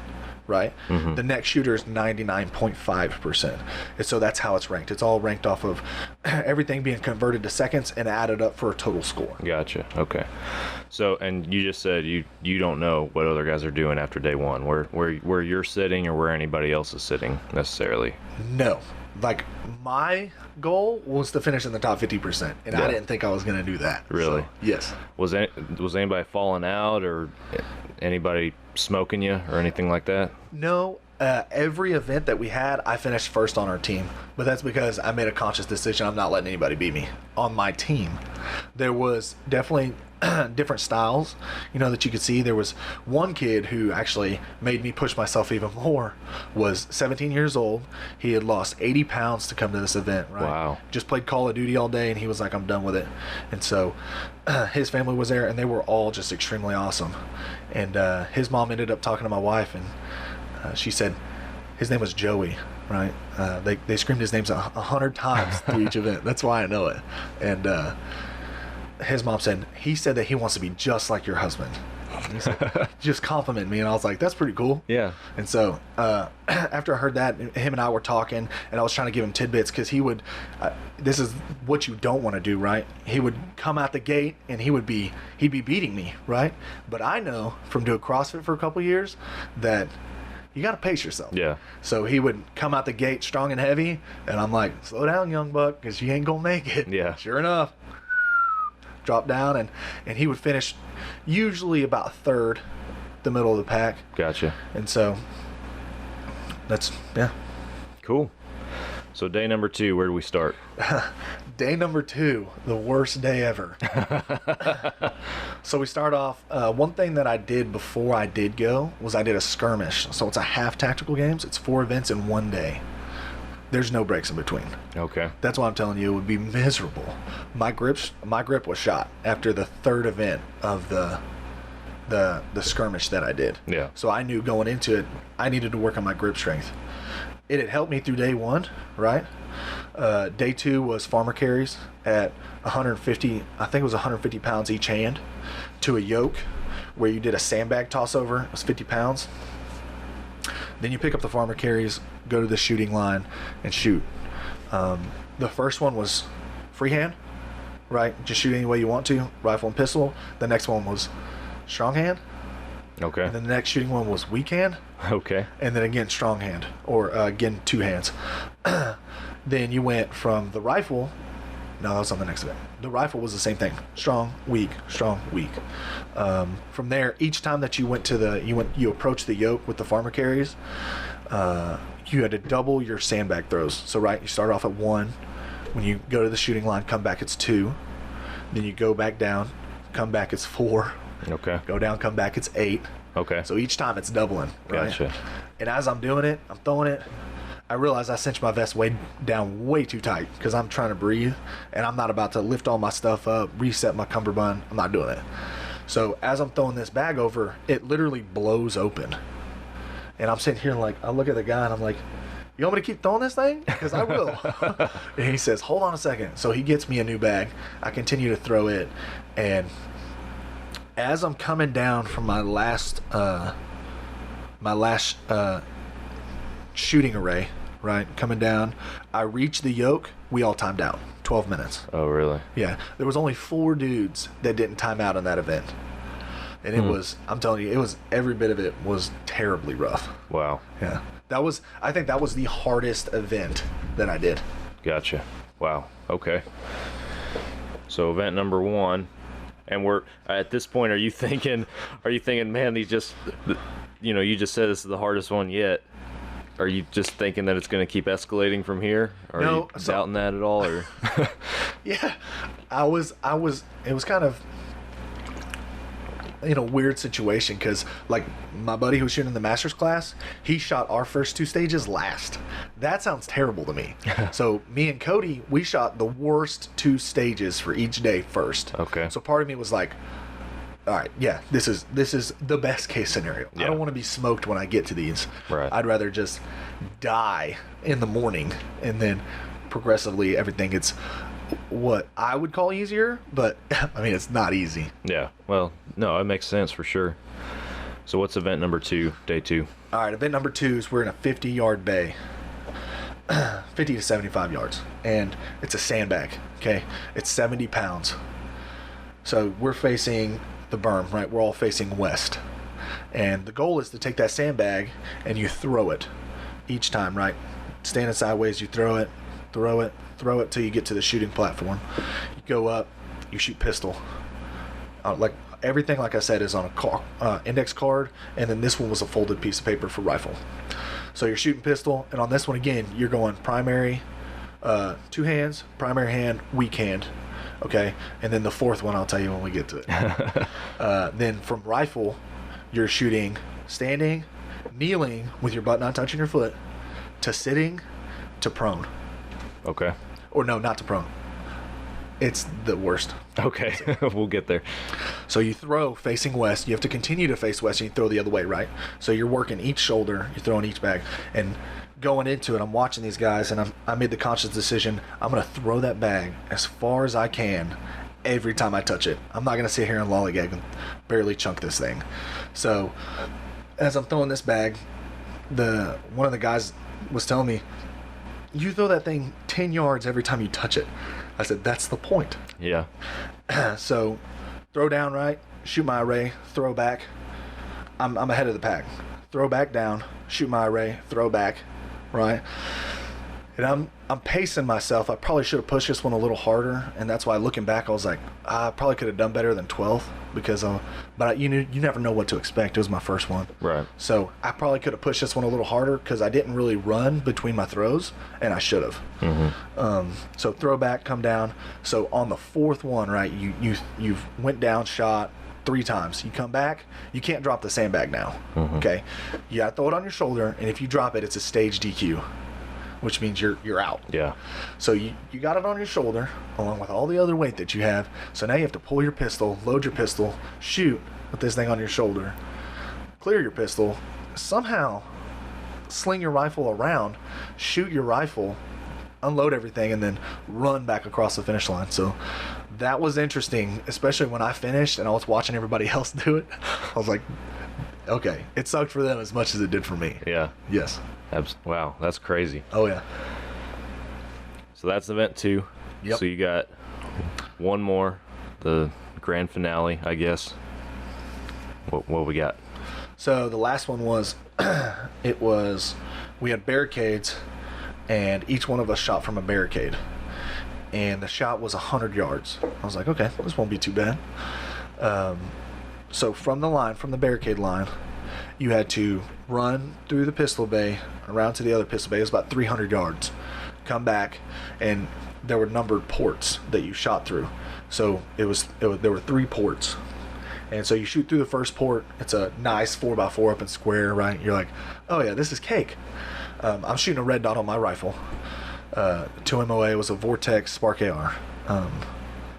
right? Mm-hmm. The next shooter is 99.5%. And so that's how it's ranked. It's all ranked off of everything being converted to seconds and added up for a total score. Gotcha. Okay. So, and you just said you don't know what other guys are doing after day 1, where you're sitting or where anybody else is sitting necessarily. No. Like, my goal was to finish in the top 50%, and Yeah. I didn't think I was going to do that. Really? So, yes. Was anybody falling out or anybody smoking you or anything like that? No. Every event that we had, I finished first on our team, but that's because I made a conscious decision. I'm not letting anybody beat me on my team. There was definitely different styles, that you could see. There was one kid who actually made me push myself even more. Was 17 years old. He had lost 80 pounds to come to this event, right? Wow. Just played Call of Duty all day, and he was like, I'm done with it. And so his family was there, and they were all just extremely awesome. And his mom ended up talking to my wife, and she said his name was Joey, right? They screamed his names 100 times through each event. That's why I know it. And his mom said, he said that he wants to be just like your husband. He said, just compliment me. And I was like, that's pretty cool. Yeah. And so after I heard that, him and I were talking, and I was trying to give him tidbits because he would, this is what you don't want to do, right? He would come out the gate and he'd be beating me, right? But I know from doing CrossFit for a couple years that you got to pace yourself. Yeah. So he would come out the gate strong and heavy, and I'm like, slow down, young buck, because you ain't going to make it. Yeah. Sure enough, drop down, and he would finish usually about third, the middle of the pack. Gotcha. And so that's, yeah. Cool. So day number 2, where do we start? Day number 2, the worst day ever. So we start off, one thing that I did before I did go was I did a skirmish. So it's a half tactical games. It's 4 events in one day. There's no breaks in between. Okay. That's why I'm telling you, it would be miserable. My grip was shot after the 3rd event of the skirmish that I did. Yeah. So I knew going into it, I needed to work on my grip strength. It had helped me through day 1, right? Day 2 was farmer carries at 150, I think it was 150 pounds each hand, to a yoke where you did a sandbag toss over. It was 50 pounds. Then you pick up the farmer carries, go to the shooting line, and shoot. The first one was freehand, right? Just shoot any way you want to, rifle and pistol. The next one was strong hand. Okay. And then the next shooting one was weak hand. Okay. And then again, strong hand, or again, 2 hands. Then you went from the rifle. No, that was on the next event. The rifle was the same thing. Strong, weak, strong, weak. From there, each time that you went to you approached the yoke with the farmer carries, you had to double your sandbag throws. So right, you start off at 1. When you go to the shooting line, come back, it's 2. Then you go back down, come back, it's 4. Okay. Go down, come back, it's 8. Okay. So each time it's doubling, right? Gotcha. And as I'm doing it, I'm throwing it, I realize I cinched my vest down way too tight because I'm trying to breathe, and I'm not about to lift all my stuff up, reset my cummerbund. I'm not doing it. So as I'm throwing this bag over, it literally blows open. And I'm sitting here like, I look at the guy and I'm like, you want me to keep throwing this thing? Because I will. And he says, hold on a second. So he gets me a new bag. I continue to throw it, and as I'm coming down from my last shooting array, right, coming down, I reach the yoke. We all timed out. 12 minutes. Oh, really? Yeah. There was only 4 dudes that didn't time out on that event. And it was, I'm telling you, it was, every bit of it was terribly rough. Wow. Yeah. I think that was the hardest event that I did. Gotcha. Wow. Okay. So event number 1. And we're at this point. Are you thinking, man, you just said this is the hardest one yet. Are you just thinking that it's going to keep escalating from here? Are you doubting that at all, or? Yeah, it was kind of in a weird situation because, like, my buddy who was shooting the master's class, he shot our first 2 stages last. That sounds terrible to me. So me and Cody, we shot the worst 2 stages for each day first. Okay. So part of me was like, all right, yeah, this is the best case scenario. Yeah. I don't want to be smoked when I get to these. Right. I'd rather just die in the morning, and then progressively everything gets what I would call easier, but I mean, it's not easy. Yeah. Well, no, it makes sense for sure. So what's event number 2, day 2? All right, event number 2 is we're in a 50-yard bay, 50 to 75 yards, and it's a sandbag, okay? It's 70 pounds. So we're facing the berm, right? We're all facing west. And the goal is to take that sandbag and you throw it each time, right? Standing sideways, you throw it till you get to the shooting platform. You go up, you shoot pistol. Like everything, like I said, is on a index card, and then this one was a folded piece of paper for rifle. So you're shooting pistol, and on this one again, you're going primary, 2 hands, primary hand, weak hand. Okay, and then the 4th one I'll tell you when we get to it. Then from rifle, you're shooting standing, kneeling with your butt not touching your foot, to sitting, to prone. Okay. Or no, not to prone. It's the worst. Okay, we'll get there. So you throw facing west. You have to continue to face west, and you throw the other way, right? So you're working each shoulder, you're throwing each bag, and going into it, I'm watching these guys, and I made the conscious decision, I'm going to throw that bag as far as I can every time I touch it. I'm not going to sit here and lollygag and barely chunk this thing. So as I'm throwing this bag, one of the guys was telling me, you throw that thing 10 yards every time you touch it. I said, that's the point. Yeah. So throw down right, shoot my array, throw back. I'm ahead of the pack. Throw back down, shoot my array, throw back, right? And I'm pacing myself. I probably should have pushed this one a little harder, and that's why looking back, I was like, I probably could have done better than 12th because, you never know what to expect. It was my first one, Right. So I probably could have pushed this one a little harder because I didn't really run between my throws, and I should have. Mm-hmm. So throw back, come down. So on the fourth one, right, you went down, shot 3 times. You come back, you can't drop the sandbag now. Mm-hmm. Okay, you gotta throw it on your shoulder, and if you drop it, it's a stage DQ, which means you're out. Yeah. So you got it on your shoulder along with all the other weight that you have. So now you have to pull your pistol, load your pistol, shoot with this thing on your shoulder, clear your pistol, somehow sling your rifle around, shoot your rifle, unload everything, and then run back across the finish line. So that was interesting, especially when I finished and I was watching everybody else do it. I was like, okay, it sucked for them as much as it did for me. Yeah. Yes. Wow, that's crazy. Oh yeah. So that's event 2. Yep. So you got one more, the grand finale, I guess. What we got? So the last one was, we had barricades, and each one of us shot from a barricade. And the shot was 100 yards. I was like, okay, this won't be too bad. So from the barricade line, you had to run through the pistol bay, around to the other pistol bay. It was about 300 yards. Come back, and there were numbered ports that you shot through. So there were 3 ports. And so you shoot through the first port. It's a nice 4x4 up and square, right? You're like, oh yeah, this is cake. I'm shooting a red dot on my rifle. 2 MOA was a Vortex Spark AR.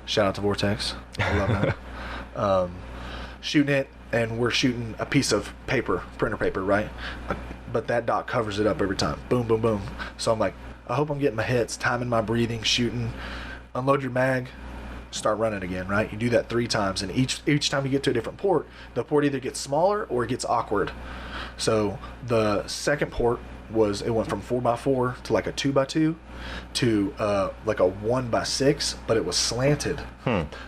Shout out to Vortex. I love that. Shooting it, and we're shooting a piece of paper, printer paper, right? But that dot covers it up every time. Boom, boom, boom. So I'm like, I hope I'm getting my hits, timing my breathing, shooting. Unload your mag, start running again, right? You do that 3 times, and each time you get to a different port, the port either gets smaller or it gets awkward. So the second port it went from 4x4 to like a 2x2 to like a 1x6, but it was slanted.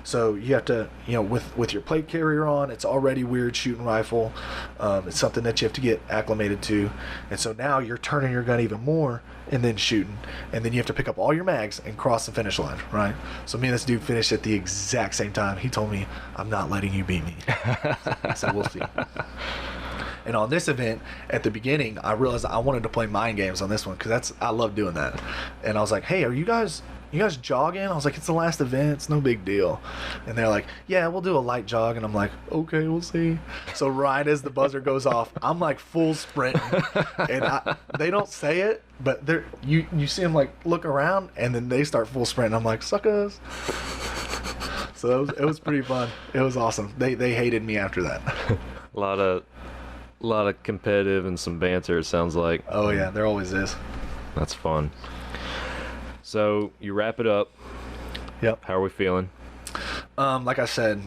So you have to, with your plate carrier on, it's already weird shooting rifle. It's something that you have to get acclimated to. And so now you're turning your gun even more and then shooting, and then you have to pick up all your mags and cross the finish line, right? So me and this dude finished at the exact same time. He told me, I'm not letting you beat me. So we'll see. And on this event, at the beginning, I realized I wanted to play mind games on this one because I love doing that. And I was like, hey, are you guys jogging? I was like, it's the last event, it's no big deal. And they're like, yeah, we'll do a light jog. And I'm like, okay, we'll see. So right as the buzzer goes off, I'm like full sprinting. And they don't say it, but you see them like look around, and then they start full sprinting. I'm like, suckers. So it was pretty fun. It was awesome. They hated me after that. A lot of competitive and some banter, it sounds like. Oh yeah, there always is. That's fun. So you wrap it up. Yep. How are we feeling? Like I said,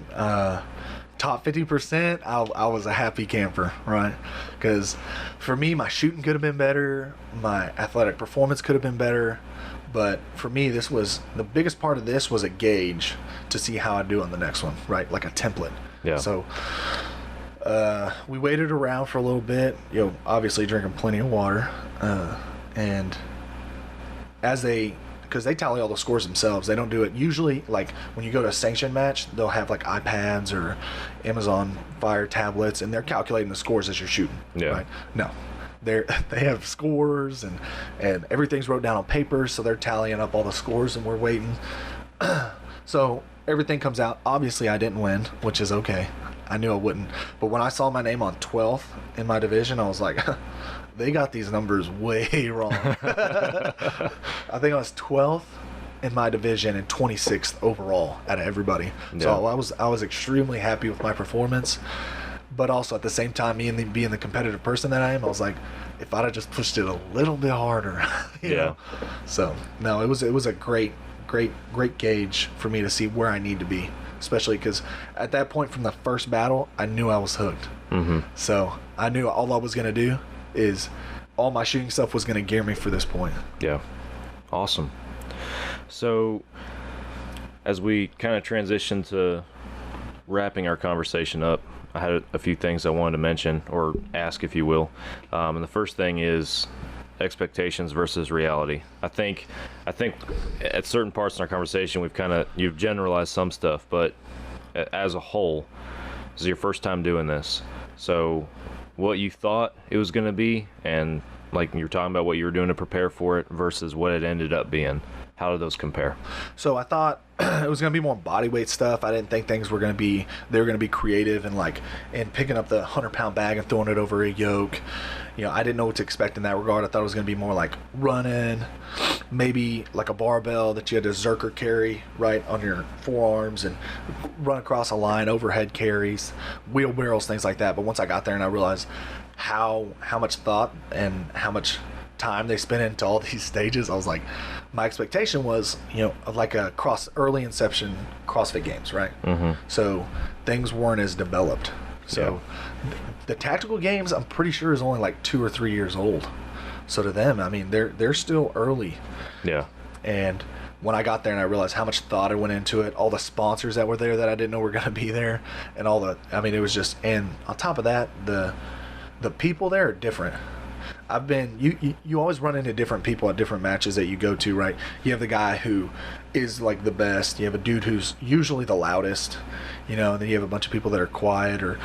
top 50%, I was a happy camper, right? Because for me, my shooting could have been better, my athletic performance could have been better, but for me, the biggest part of this was a gauge to see how I do on the next one, right? Like a template. Yeah. So we waited around for a little bit, obviously drinking plenty of water, and because they tally all the scores themselves, they don't do it usually. Like when you go to a sanctioned match, they'll have like iPads or Amazon Fire tablets, and they're calculating the scores as you're shooting. Yeah. Right? No, they have scores, and everything's wrote down on paper, so they're tallying up all the scores, and we're waiting. So everything comes out. Obviously, I didn't win, which is okay. I knew I wouldn't. But when I saw my name on 12th in my division, I was like, they got these numbers way wrong. I think I was 12th in my division and 26th overall out of everybody. Yeah. So I was extremely happy with my performance. But also at the same time, being the competitive person that I am, I was like, if I'd have just pushed it a little bit harder, you know? So no, it was a great great gauge for me to see where I need to be, especially because at that point from the first battle, I knew I was hooked. So I knew all I was going to do is all my shooting stuff was going to gear me for this point. Yeah. Awesome. So as we kind of transition to wrapping our conversation up, I had a few things I wanted to mention or ask, if you will. And the first thing is expectations versus reality. I think at certain parts in our conversation you've generalized some stuff, but as a whole, this is your first time doing this. So what you thought it was going to be, and like you were talking about what you were doing to prepare for it versus what it ended up being, how do those compare? So I thought it was going to be more bodyweight stuff. I didn't think they were going to be creative and picking up the 100-pound bag and throwing it over a yoke. You know, I didn't know what to expect in that regard. I thought it was going to be more like running, maybe like a barbell that you had to zerker carry right on your forearms and run across a line, overhead carries, wheelbarrows, things like that. But once I got there and I realized how much thought and how much time they spent into all these stages, I was like, my expectation was, you know, like a early inception CrossFit games, right? So things weren't as developed. So the tactical games, I'm pretty sure, is only like 2 or 3 years old. So to them, I mean, they're still early. Yeah. And when I got there and I realized how much thought I went into it, all the sponsors that were there that I didn't know were going to be there, and it was just, and on top of that, the people there are different. You always run into different people at different matches that you go to, right? You have the guy who is like the best. You have a dude who's usually the loudest, you know, and then you have a bunch of people that are quiet, or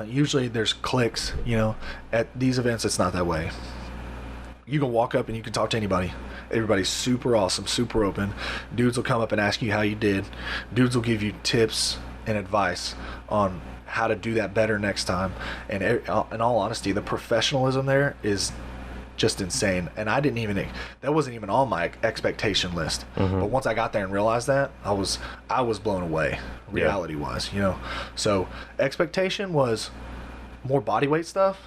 usually there's cliques, you know. At these events, it's not that way. You can walk up and you can talk to anybody. Everybody's super awesome, super open. Dudes will come up and ask you how you did. Dudes will give you tips and advice on how to do that better next time. And in all honesty, the professionalism there is just insane. And that wasn't even on my expectation list. But once I got there and realized that, I was blown away, reality wise, you know. So expectation was more body weight stuff,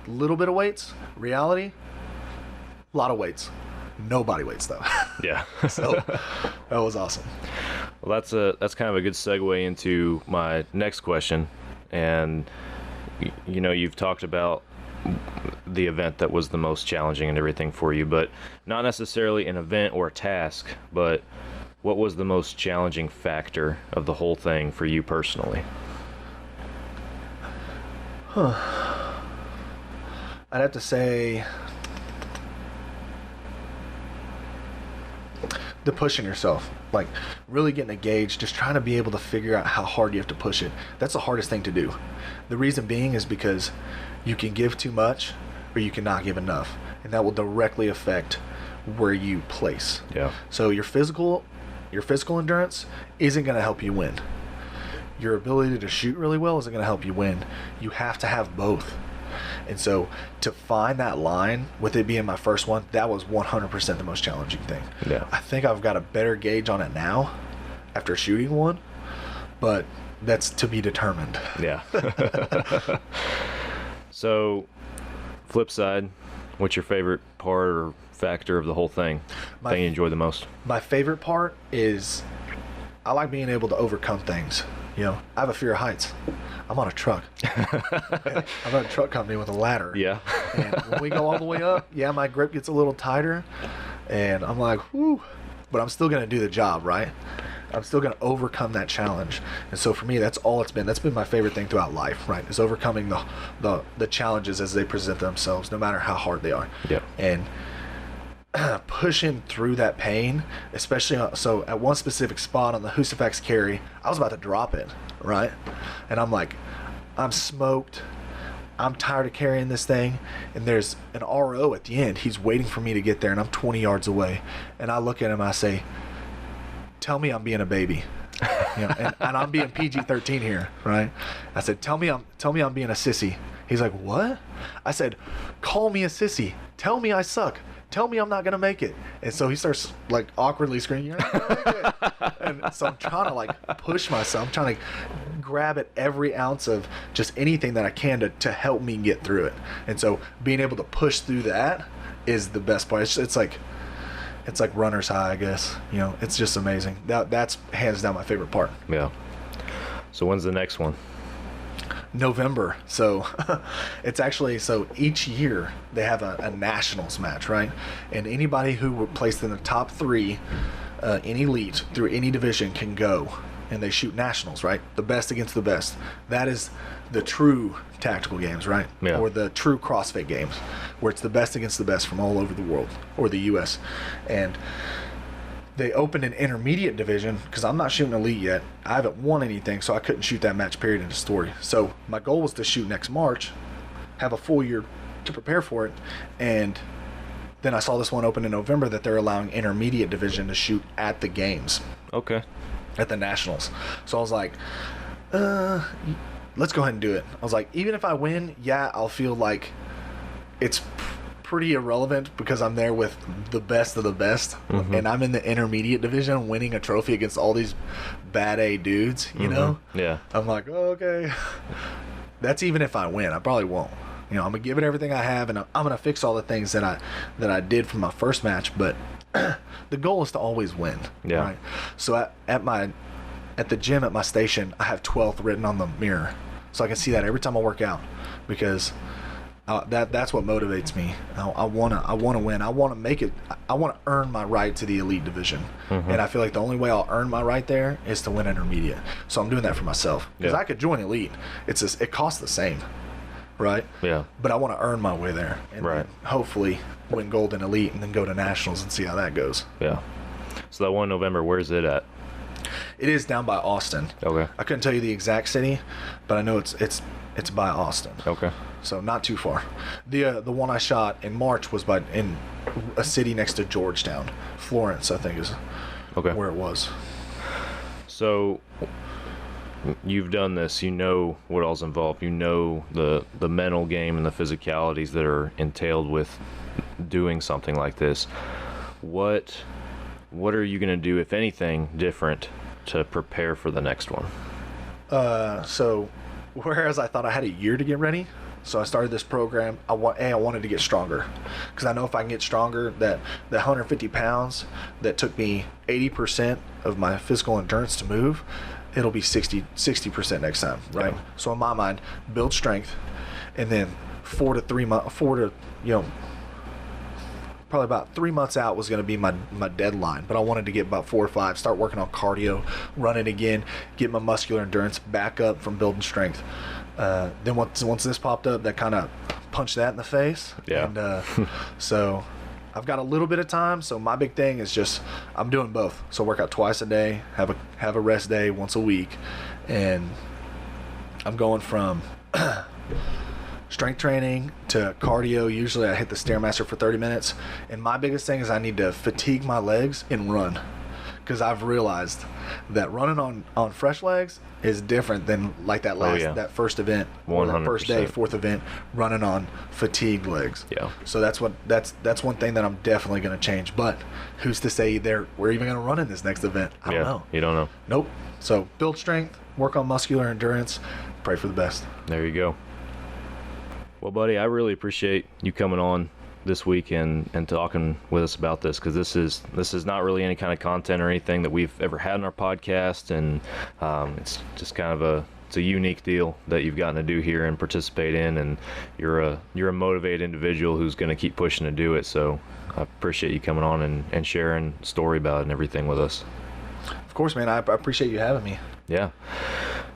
a little bit of weights. Reality, a lot of weights, no body weight stuff. Yeah. So that was awesome. Well, that's kind of a good segue into my next question. And you know, you've talked about the event that was the most challenging and everything for you, but not necessarily an event or a task, but what was the most challenging factor of the whole thing for you personally? I'd have to say the pushing yourself, like really getting a gauge, just trying to be able to figure out how hard you have to push it. That's the hardest thing to do. The reason being is because you can give too much or you cannot give enough, and that will directly affect where you place. Yeah. So your physical endurance isn't going to help you win. Your ability to shoot really well isn't going to help you win. You have to have both. And so to find that line, with it being my first one, that was 100% the most challenging thing. Yeah. I think I've got a better gauge on it now after shooting one, but that's to be determined. Yeah. So, flip side, what's your favorite part or factor of the whole thing? Thing you enjoy the most? My favorite part is I like being able to overcome things. You know, I have a fear of heights. I'm on a truck. I'm on a truck company with a ladder. Yeah. And when we go all the way up, yeah, my grip gets a little tighter, and I'm like, whoo, but I'm still going to do the job, right? I'm still going to overcome that challenge. And so for me, that's all it's been. That's been my favorite thing throughout life, right? Is overcoming the challenges as they present themselves, no matter how hard they are. Yeah. And pushing through that pain, especially so at one specific spot on the Husafex carry, I was about to drop it, right? And I'm like, I'm smoked. I'm tired of carrying this thing. And there's an RO at the end. He's waiting for me to get there, and I'm 20 yards away. And I look at him, I say, tell me I'm being a baby. You know, and I'm being PG-13 here, right? I said, tell me I'm being a sissy. He's like, what? I said, call me a sissy. Tell me I suck. Tell me I'm not going to make it. And so he starts like awkwardly screaming, you're not going to make it. And so I'm trying to like push myself. I'm trying to grab at every ounce of just anything that I can to help me get through it. And so being able to push through that is the best part. It's like, it's like runner's high, I guess. You know, it's just amazing. That's hands down my favorite part. Yeah. So when's the next one? November. So it's actually, so each year they have a nationals match, right? And anybody who were placed in the top 3 in elite through any division can go, and they shoot nationals, right? The best against the best. That is the true tactical games, right? Yeah. Or the true CrossFit games, where it's the best against the best from all over the world, or the U.S. And they opened an intermediate division because I'm not shooting elite yet. I haven't won anything, so I couldn't shoot that match, period, in the story. So my goal was to shoot next March, have a full year to prepare for it, and then I saw this one open in November that they're allowing intermediate division to shoot at the games, Okay. at the nationals. So I was like, let's go ahead and do it. I was like, even if I win, yeah, I'll feel like it's pretty irrelevant because I'm there with the best of the best, and I'm in the intermediate division winning a trophy against all these bad A dudes, you know? Yeah. I'm like, oh, okay. That's even if I win. I probably won't. You know, I'm gonna give it everything I have, and I'm gonna fix all the things that I did from my first match. But the goal is to always win. Yeah. Right? So at the gym at my station, I have 12th written on the mirror, so I can see that every time I work out, because that's what motivates me. I wanna win. I wanna make it. I wanna earn my right to the elite division, and I feel like the only way I'll earn my right there is to win intermediate. So I'm doing that for myself, because Yeah. I could join elite. It costs the same, right? Yeah. But I want to earn my way there, and Right. then hopefully win gold in elite, and then go to nationals and see how that goes. Yeah. So that one in November, where's it at? It is down by Austin. Okay. I couldn't tell you the exact city, but I know it's by Austin. Okay. So not too far. The one I shot in March was in a city next to Georgetown, Florence, I think is Okay. where it was. So you've done this, you know what all's involved, you know the mental game and the physicalities that are entailed with doing something like this. What are you going to do, if anything, different to prepare for the next one? So whereas I thought I had a year to get ready, so I started this program. I wanted to get stronger, because I know if I can get stronger, that the 150 pounds that took me 80% of my physical endurance to move, it'll be 60% next time, right? Yeah. So in my mind, build strength, and then probably about 3 months out was going to be my deadline, but I wanted to get about 4 or 5, start working on cardio, running again, get my muscular endurance back up from building strength. Then once this popped up, that kind of punched that in the face. Yeah. And so I've got a little bit of time, so my big thing is just I'm doing both. So work out twice a day, have a rest day once a week, and I'm going from strength training to cardio. Usually I hit the Stairmaster for 30 minutes, and my biggest thing is I need to fatigue my legs and run, because I've realized that running on fresh legs is different than like that first event, or that first day, 100%. fourth event, running on fatigued legs. Yeah. So that's one thing that I'm definitely going to change. But who's to say we're even going to run in this next event? I don't know. You don't know. Nope. So build strength, work on muscular endurance, pray for the best. There you go. Well, buddy, I really appreciate you coming on this week and talking with us about this, because this is not really any kind of content or anything that we've ever had in our podcast, and it's just kind of it's a unique deal that you've gotten to do here and participate in, and you're a motivated individual who's going to keep pushing to do it. So I appreciate you coming on and sharing a story about it and everything with us. Of course, man. I appreciate you having me. Yeah.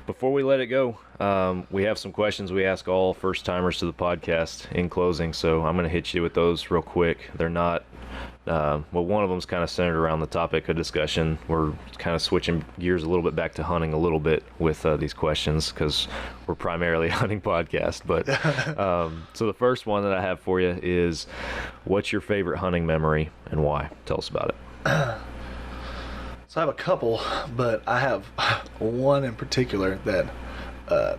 Before we let it go, we have some questions we ask all first-timers to the podcast in closing, so I'm going to hit you with those real quick. They're not, one of them's kind of centered around the topic of discussion. We're kind of switching gears a little bit back to hunting a little bit with these questions, because we're primarily a hunting podcast. But so the first one that I have for you is, what's your favorite hunting memory and why? Tell us about it. So I have a couple, but I have one in particular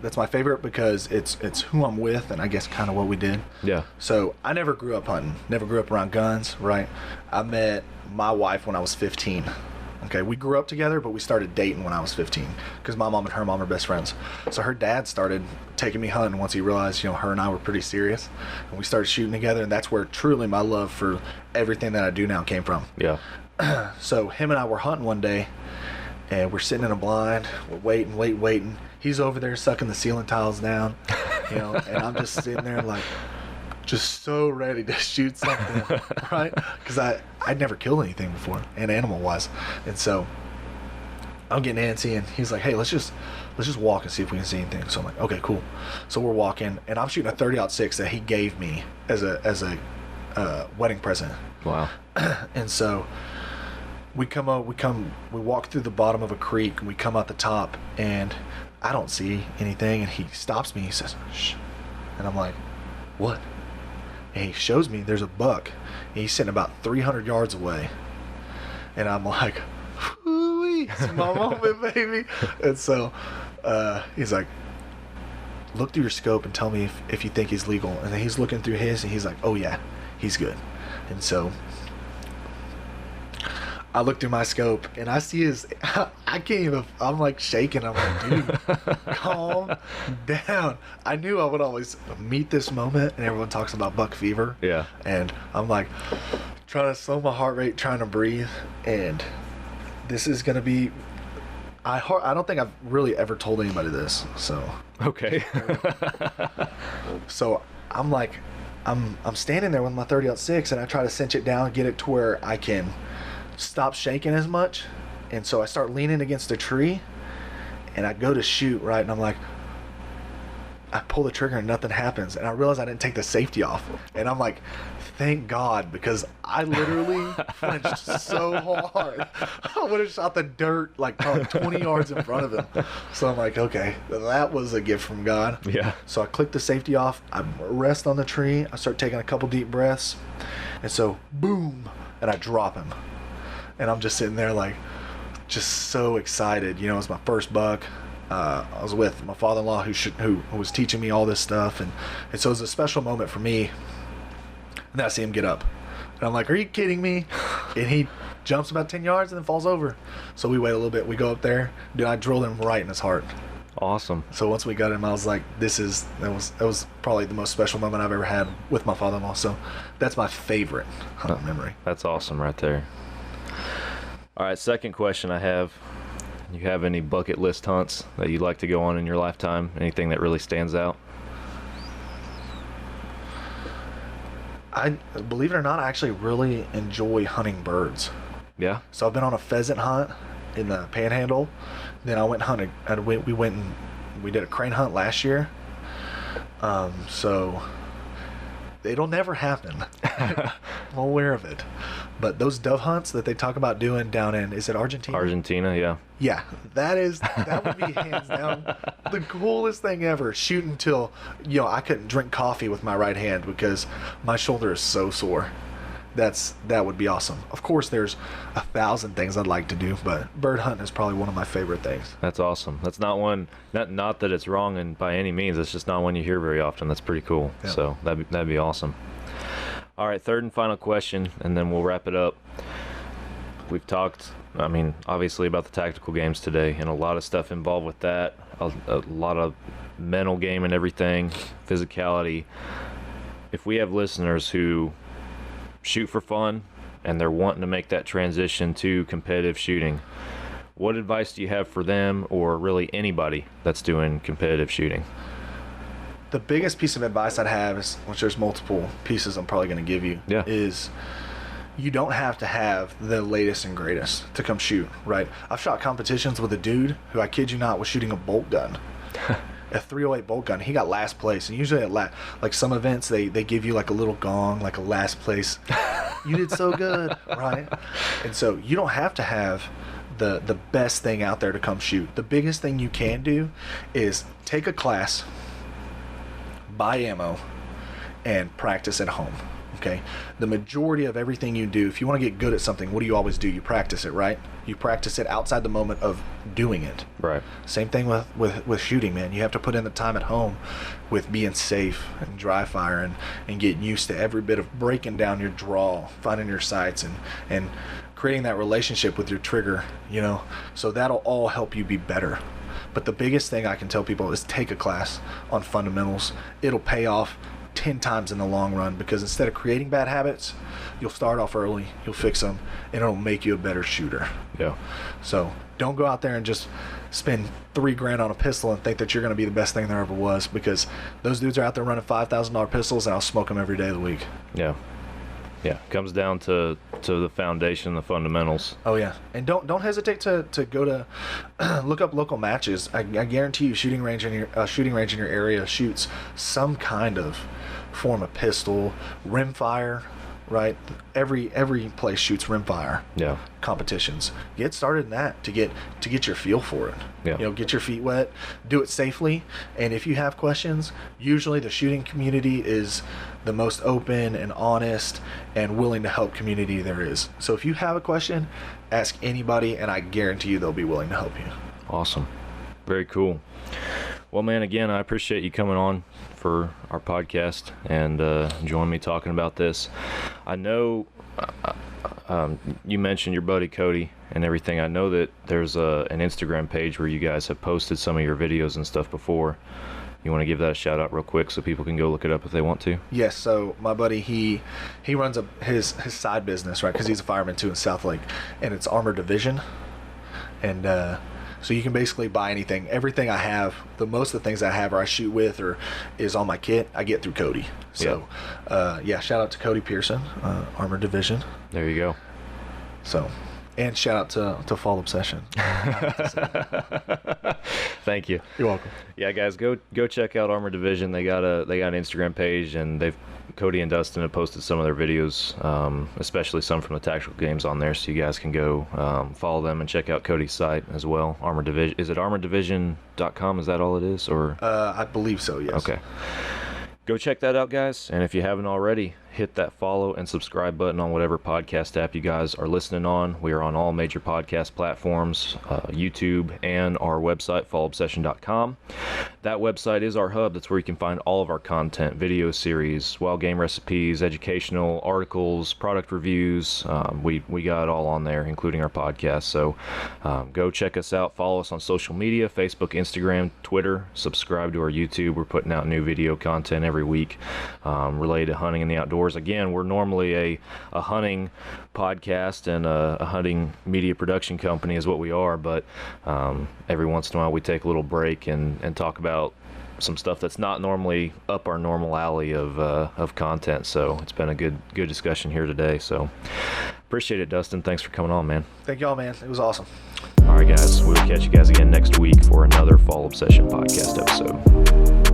that's my favorite, because it's who I'm with, and I guess kind of what we did. Yeah. So I never grew up hunting, never grew up around guns, right? I met my wife when I was 15, Okay, we grew up together, but we started dating when I was 15 because my mom and her mom are best friends. So her dad started taking me hunting once he realized, her and I were pretty serious, and we started shooting together, and that's where truly my love for everything that I do now came from. Yeah. So him and I were hunting one day, and we're sitting in a blind, we're waiting. He's over there sucking the ceiling tiles down, and I'm just sitting there like, just so ready to shoot something, right? Because I'd never killed anything before, and animal-wise, and so I'm getting antsy, and he's like, "Hey, let's just walk and see if we can see anything." So I'm like, "Okay, cool." So we're walking, and I'm shooting a 30-06 that he gave me as a wedding present. Wow. And so we walk through the bottom of a creek, and we come out the top, and I don't see anything, and he stops me. He says, "Shh," and I'm like, "What?" And he shows me there's a buck, and he's sitting about 300 yards away, and I'm like, "Whoo-wee, it's my moment, baby." And so he's like, "Look through your scope and tell me if you think he's legal." And then he's looking through his, and he's like, "Oh yeah, he's good." And so I look through my scope, and I see I can't even, I'm like shaking. I'm like, "Dude, calm down." I knew I would always meet this moment, and everyone talks about buck fever. Yeah. And I'm like trying to slow my heart rate, trying to breathe. And this is going to be, I don't think I've really ever told anybody this. So, Okay. so I'm like, I'm standing there with my 30-06, and I try to cinch it down, get it to where I can stop shaking as much. And so I start leaning against a tree, and I go to shoot, right? And I'm like, I pull the trigger and nothing happens, and I realize I didn't take the safety off, and I'm like, thank God, because I literally flinched so hard. I would have shot the dirt like probably 20 yards in front of him. So I'm like, okay, that was a gift from God. Yeah. So I click the safety off, I rest on the tree, I start taking a couple deep breaths, and so boom, and I drop him, and I'm just sitting there like, just so excited. It was my first buck. I was with my father-in-law who was teaching me all this stuff, and so it was a special moment for me. And then I see him get up, and I'm like, "Are you kidding me?" And he jumps about 10 yards and then falls over. So we wait a little bit. We go up there. Dude, I drilled him right in his heart. Awesome. So once we got him, I was like, that was probably the most special moment I've ever had with my father-in-law. So that's my favorite hunting memory. That's awesome right there. All right, second question I have. You have any bucket list hunts that you'd like to go on in your lifetime? Anything that really stands out? I believe it or not, I actually really enjoy hunting birds. Yeah. So I've been on a pheasant hunt in the Panhandle. Then I went hunting. We went and we did a crane hunt last year. So it'll never happen. I'm aware of it. But those dove hunts that they talk about doing down in, is it Argentina? Argentina, yeah. Yeah, that would be hands down the coolest thing ever. Shooting till, I couldn't drink coffee with my right hand because my shoulder is so sore. That would be awesome. Of course, there's 1,000 things I'd like to do, but bird hunting is probably one of my favorite things. That's awesome. That's not one, not that it's wrong and by any means, it's just not one you hear very often. That's pretty cool. Yeah. So that'd be awesome. All right, third and final question, and then we'll wrap it up. We've talked, obviously about the tactical games today, and a lot of stuff involved with that, a lot of mental game and everything, physicality. If we have listeners who shoot for fun and they're wanting to make that transition to competitive shooting, what advice do you have for them, or really anybody that's doing competitive shooting? The biggest piece of advice I'd have is, which there's multiple pieces I'm probably going to give you, is you don't have to have the latest and greatest to come shoot, right? I've shot competitions with a dude who, I kid you not, was shooting a bolt gun. A 308 bolt gun. He got last place, and usually at like some events they give you like a little gong, like a last place. You did so good, right? And so you don't have to have the best thing out there to come shoot. The biggest thing you can do is take a class, buy ammo, and practice at home. Okay, the majority of everything you do, if you want to get good at something, what do you always do? You practice it, right? You practice it outside the moment of doing it. Right. Same thing with shooting, man. You have to put in the time at home with being safe and dry fire and getting used to every bit of breaking down your draw, finding your sights, and creating that relationship with your trigger, you know, so that'll all help you be better. But the biggest thing I can tell people is take a class on fundamentals. It'll pay off 10 times in the long run, because instead of creating bad habits, you'll start off early, you'll fix them, and it'll make you a better shooter. Yeah. So don't go out there and just spend $3,000 on a pistol and think that you're going to be the best thing there ever was, because those dudes are out there running $5,000 pistols, and I'll smoke them every day of the week. Yeah. Yeah, comes down to the foundation, the fundamentals. Oh yeah, and don't hesitate to go to look up local matches. I guarantee you, shooting range in your area shoots some kind of form of pistol, rimfire, right? Every place shoots rimfire. Yeah. Competitions. Get started in that to get your feel for it. Yeah. You know, get your feet wet, do it safely, and if you have questions, usually the shooting community is the most open and honest and willing to help community there is. So if you have a question, ask anybody, and I guarantee you they'll be willing to help you. Awesome. Very cool. Well, man, again, I appreciate you coming on for our podcast and joining me talking about this. I know you mentioned your buddy Cody and everything. I know that there's an Instagram page where you guys have posted some of your videos and stuff before. You want to give that a shout out real quick so people can go look it up if they want to? Yes. So my buddy, he runs his side business, right? Because he's a fireman too in South Lake, and it's Armor Division, and so you can basically buy anything. Everything I have, most of the things I have or I shoot with or is on my kit, I get through Cody. So yeah, shout out to Cody Pearson, Armor Division. There you go. So, and shout out to Fall Obsession. Thank you. You're welcome. Yeah, guys, go check out Armor Division. They got an Instagram page, and Cody and Dustin have posted some of their videos, especially some from the tactical games on there, so you guys can go follow them and check out Cody's site as well. Armor Division. Is it armordivision.com? Is that all it is, or? I believe so. Yes. Okay. Go check that out, guys. And if you haven't already, hit that follow and subscribe button on whatever podcast app you guys are listening on. We are on all major podcast platforms, YouTube, and our website, fallobsession.com. That website is our hub. That's where you can find all of our content, video series, wild game recipes, educational articles, product reviews. We got it all on there, including our podcast. So go check us out. Follow us on social media, Facebook, Instagram, Twitter. Subscribe to our YouTube. We're putting out new video content every week related to hunting and the outdoors. Again, we're normally a hunting podcast and a hunting media production company is what we are, but every once in a while we take a little break and talk about some stuff that's not normally up our normal alley of content. So it's been a good discussion here today. So appreciate it, Dustin. Thanks for coming on, man. Thank y'all, man. It was awesome. All right, guys. We'll catch you guys again next week for another Fall Obsession podcast episode.